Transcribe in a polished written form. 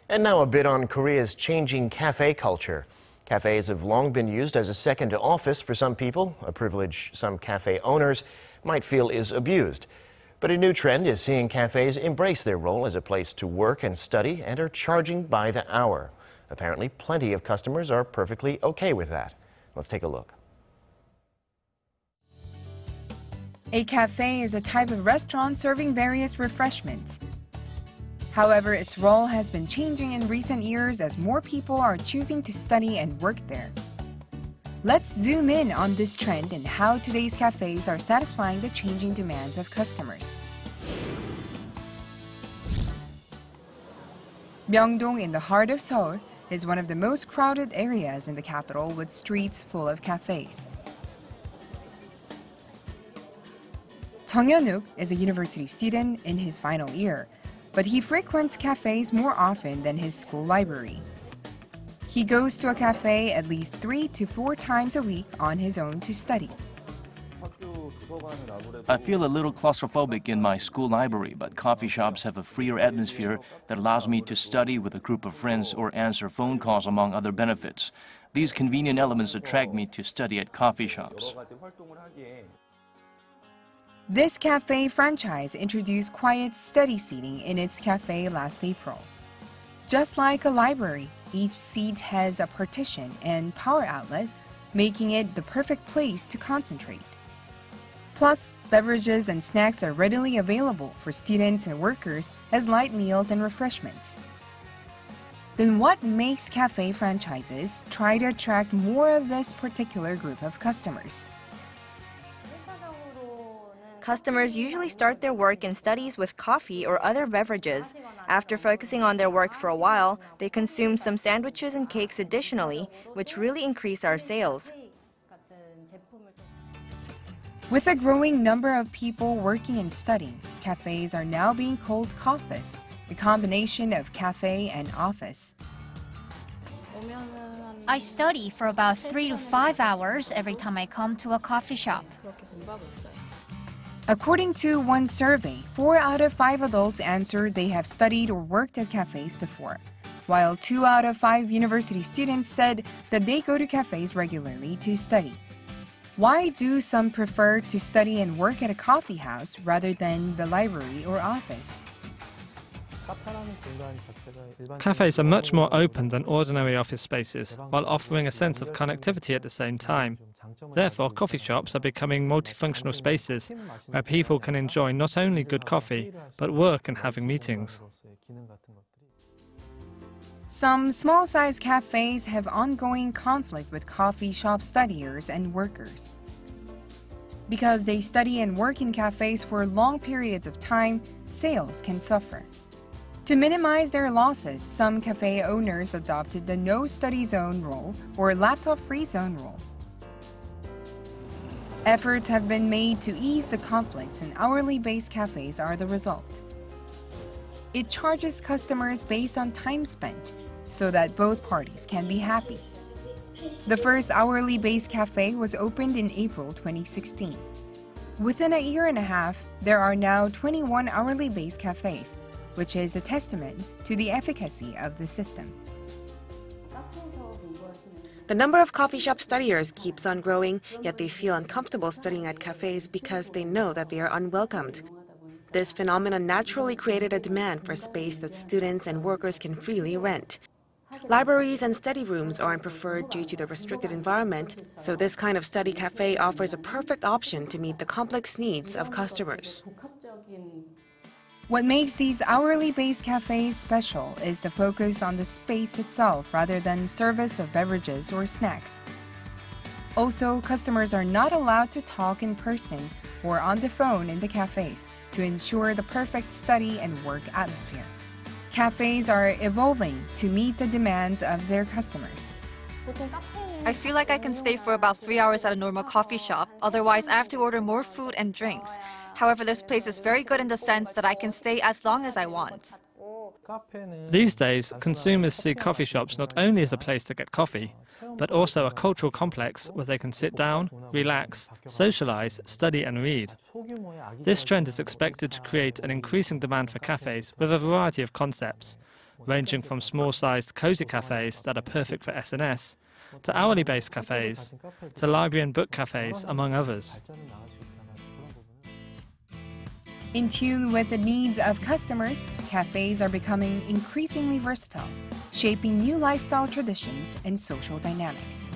And now a bit on Korea's changing cafe culture. Cafes have long been used as a second office for some people, a privilege some cafe owners might feel is abused. But a new trend is seeing cafes embrace their role as a place to work and study and are charging by the hour. Apparently, plenty of customers are perfectly okay with that. Let's take a look. A cafe is a type of restaurant serving various refreshments. However, its role has been changing in recent years as more people are choosing to study and work there. Let's zoom in on this trend and how today's cafes are satisfying the changing demands of customers. Myeongdong, in the heart of Seoul, is one of the most crowded areas in the capital with streets full of cafes. Jeong Hyeon-wook is a university student in his final year, but he frequents cafes more often than his school library. He goes to a cafe at least 3 to 4 times a week on his own to study. I feel a little claustrophobic in my school library, but coffee shops have a freer atmosphere that allows me to study with a group of friends or answer phone calls, among other benefits. These convenient elements attract me to study at coffee shops. This cafe franchise introduced quiet, steady seating in its cafe last April. Just like a library, each seat has a partition and power outlet, making it the perfect place to concentrate. Plus, beverages and snacks are readily available for students and workers as light meals and refreshments. Then what makes cafe franchises try to attract more of this particular group of customers? Customers usually start their work and studies with coffee or other beverages. After focusing on their work for a while, they consume some sandwiches and cakes additionally, which really increase our sales. With a growing number of people working and studying, cafes are now being called coffees, a combination of cafe and office. I study for about 3 to 5 hours every time I come to a coffee shop. According to one survey, 4 out of 5 adults answered they have studied or worked at cafes before, while 2 out of 5 university students said that they go to cafes regularly to study. Why do some prefer to study and work at a coffee house rather than the library or office? Cafes are much more open than ordinary office spaces, while offering a sense of connectivity at the same time. Therefore, coffee shops are becoming multifunctional spaces where people can enjoy not only good coffee, but work and having meetings. Some small-sized cafes have ongoing conflict with coffee shop studiers and workers. Because they study and work in cafes for long periods of time, sales can suffer. To minimize their losses, some cafe owners adopted the no-study zone rule or laptop-free zone rule. Efforts have been made to ease the conflicts, and hourly-based cafes are the result. It charges customers based on time spent, so that both parties can be happy. The first hourly-based cafe was opened in April 2016. Within a year and a half, there are now 21 hourly-based cafes, which is a testament to the efficacy of the system. The number of coffee shop studiers keeps on growing, yet they feel uncomfortable studying at cafes because they know that they are unwelcomed. This phenomenon naturally created a demand for space that students and workers can freely rent. Libraries and study rooms aren't preferred due to the restricted environment, so this kind of study cafe offers a perfect option to meet the complex needs of customers. What makes these hourly-based cafes special is the focus on the space itself rather than service of beverages or snacks. Also, customers are not allowed to talk in person or on the phone in the cafes to ensure the perfect study and work atmosphere. Cafes are evolving to meet the demands of their customers. I feel like I can stay for about 3 hours at a normal coffee shop, otherwise I have to order more food and drinks. However, this place is very good in the sense that I can stay as long as I want. These days, consumers see coffee shops not only as a place to get coffee, but also a cultural complex where they can sit down, relax, socialize, study and read. This trend is expected to create an increasing demand for cafes with a variety of concepts. ranging from small-sized cozy cafes that are perfect for SNS, to hourly-based cafes, to library and book cafes, among others. In tune with the needs of customers, cafes are becoming increasingly versatile, shaping new lifestyle traditions and social dynamics.